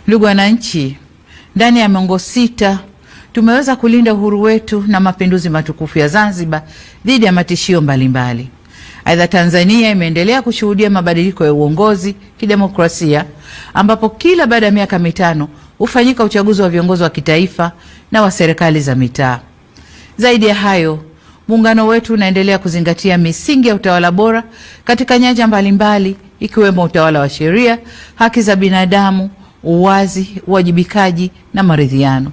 Ndugu wananchi, ndani ya miongo 6 tumeweza kulinda uhuru wetu na mapinduzi matukufu ya Zanzibar dhidi ya matishio mbalimbali. Aidha, Tanzania imeendelea kushuhudia mabadiliko ya uongozi kidemokrasia, ambapo kila baada ya miaka 5 hufanyika uchaguzi wa viongozi wa kitaifa na wa serikali za mitaa. Zaidi ya hayo, muungano wetu unaendelea kuzingatia misingi ya utawala bora katika nyanja mbalimbali, ikiwemo utawala wa sheria, haki za binadamu, uwazi, uwajibikaji na maridhiano.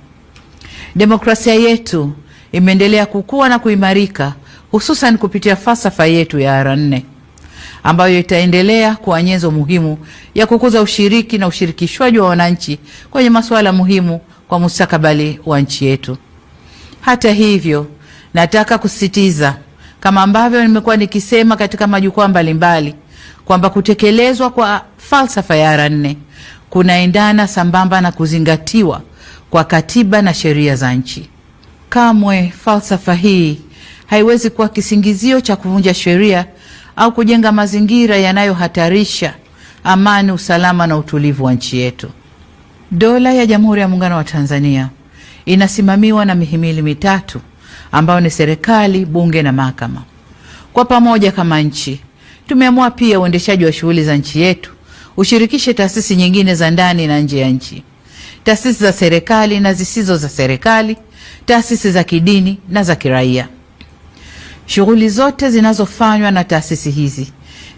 Demokrasia yetu imeendelea kukua na kuimarika, hususan kupitia falsafa yetu ya R4 ambayo itaendelea kuwa nyenzo muhimu ya kukuza ushiriki na ushirikishwaji wa wananchi kwenye masuala muhimu kwa mustakabali wa nchi yetu. Hata hivyo, nataka kusisitiza, kama ambavyo nimekuwa nikisema katika majukwaa mbalimbali, kwamba kutekelezwa kwa falsafa ya R4 kunaendana sambamba na kuzingatiwa kwa katiba na sheria za nchi. Kamwe falsafa hii haiwezi kuwa kisingizio cha kuvunja sheria au kujenga mazingira yanayohatarisha amani, usalama na utulivu wa nchi yetu. Dola ya Jamhuri ya Muungano wa Tanzania inasimamiwa na mihimili mitatu ambayo ni serikali, bunge na mahakama. Kwa pamoja kama nchi, tumeamua pia uendeshaji wa shughuli za nchi yetu ushirikishe taasisi nyingine za ndani na nje ya nchi, taasisi za serikali na zisizo za serikali, taasisi za kidini na za kiraia. Shughuli zote zinazofanywa na taasisi hizi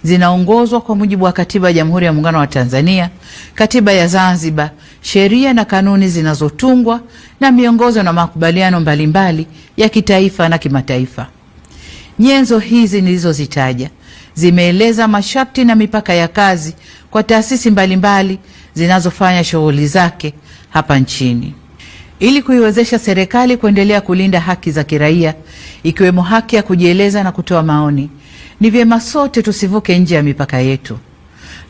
zinaongozwa kwa mujibu wa Katiba ya Jamhuri ya Muungano wa Tanzania, Katiba ya Zanzibar, sheria na kanuni zinazotungwa na miongozo na makubaliano mbalimbali ya kitaifa na kimataifa. Nyenzo hizi nilizozitaja zimeeleza masharti na mipaka ya kazi kwa taasisi mbalimbali zinazofanya shughuli zake hapa nchini. Ili kuiwezesha serikali kuendelea kulinda haki za kiraia, ikiwemo haki ya kujieleza na kutoa maoni, ni vyema sote tusivuke nje ya mipaka yetu.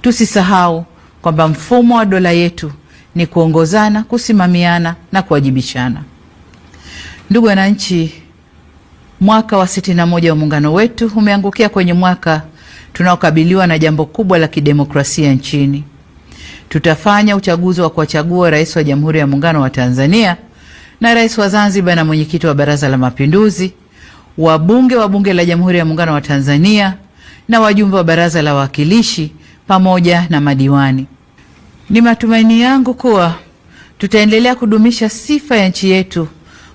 Tusisahau kwamba mfumo wa dola yetu ni kuongozana, kusimamiana na kuwajibishana. Ndugu wananchi, mwaka wa 61 wa muungano wetu umeangukia kwenye mwaka tunaokabiliwa na jambo kubwa la kidemokrasia nchini. Tutafanya uchaguzi wa kuwachagua rais wa Jamhuri ya Muungano wa Tanzania na rais wa Zanzibar na mwenyekiti wa Baraza la Mapinduzi, wabunge wa Bunge la Jamhuri ya Muungano wa Tanzania na wajumbe wa Baraza la Wawakilishi pamoja na madiwani. Ni matumaini yangu kuwa tutaendelea kudumisha sifa ya nchi yetu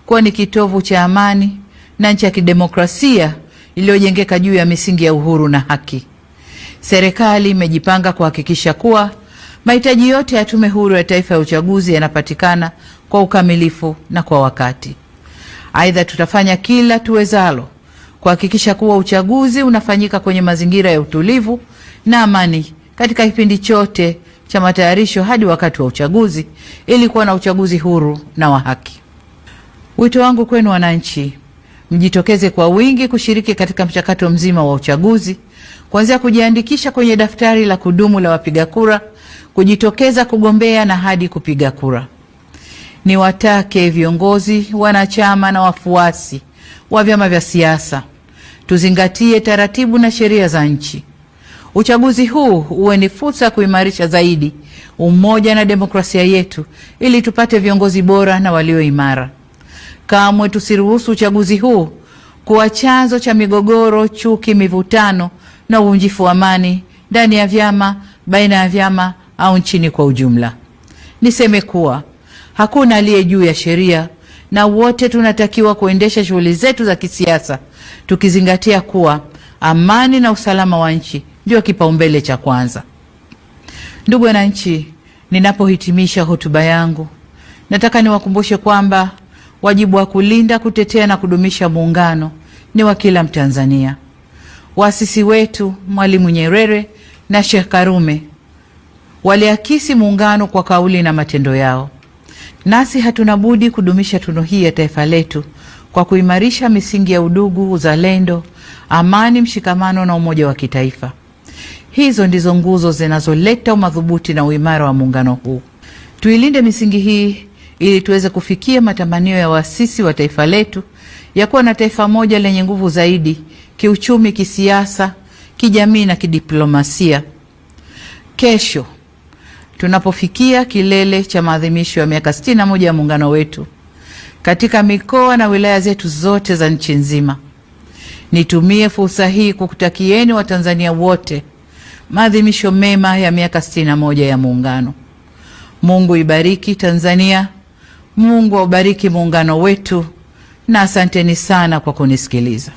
kuwa ni kitovu cha amani na nchi ya kidemokrasia iliyojengeka juu ya misingi ya uhuru na haki. Serikali imejipanga kuhakikisha kuwa mahitaji yote ya Tume Huru ya Taifa ya Uchaguzi yanapatikana kwa ukamilifu na kwa wakati. Aidha, tutafanya kila tuwezalo kuhakikisha kuwa uchaguzi unafanyika kwenye mazingira ya utulivu na amani katika kipindi chote cha matayarisho hadi wakati wa uchaguzi, ili kuwa na uchaguzi huru na wa haki. Wito wangu kwenu wananchi, mjitokeze kwa wingi kushiriki katika mchakato mzima wa uchaguzi, kuanzia kujiandikisha kwenye daftari la kudumu la wapiga kura, kujitokeza kugombea na hadi kupiga kura. Niwatake viongozi, wanachama na wafuasi wa vyama vya siasa tuzingatie taratibu na sheria za nchi. Uchaguzi huu uwe ni fursa ya kuimarisha zaidi umoja na demokrasia yetu, ili tupate viongozi bora na walio imara. Kamwe tusiruhusu uchaguzi huu kuwa chanzo cha migogoro, chuki, mivutano na uvunjifu wa amani ndani ya vyama, baina ya vyama au nchini kwa ujumla. Niseme kuwa hakuna aliye juu ya sheria na wote tunatakiwa kuendesha shughuli zetu za kisiasa tukizingatia kuwa amani na usalama wa nchi ndio kipaumbele cha kwanza. Ndugu wananchi, ninapohitimisha hotuba yangu, nataka niwakumbushe kwamba wajibu wa kulinda, kutetea na kudumisha muungano ni wa kila Mtanzania. Waasisi wetu Mwalimu Nyerere na Sheikh Karume waliakisi muungano kwa kauli na matendo yao. Nasi hatuna budi kudumisha tunu hii ya taifa letu kwa kuimarisha misingi ya udugu, uzalendo, amani, mshikamano na umoja wa kitaifa. Hizo ndizo nguzo zinazoleta umadhubuti na uimara wa muungano huu. Tuilinde misingi hii ili tuweze kufikia matamanio ya waasisi wa taifa letu ya kuwa na taifa moja lenye nguvu zaidi kiuchumi, kisiasa, kijamii na kidiplomasia. Kesho tunapofikia kilele cha maadhimisho ya miaka 61 ya muungano wetu katika mikoa na wilaya zetu zote za nchi nzima, nitumie fursa hii kukutakieni Watanzania wote maadhimisho mema ya miaka 61 ya muungano. Mungu ibariki Tanzania, Mungu aubariki muungano wetu, na asanteni sana kwa kunisikiliza.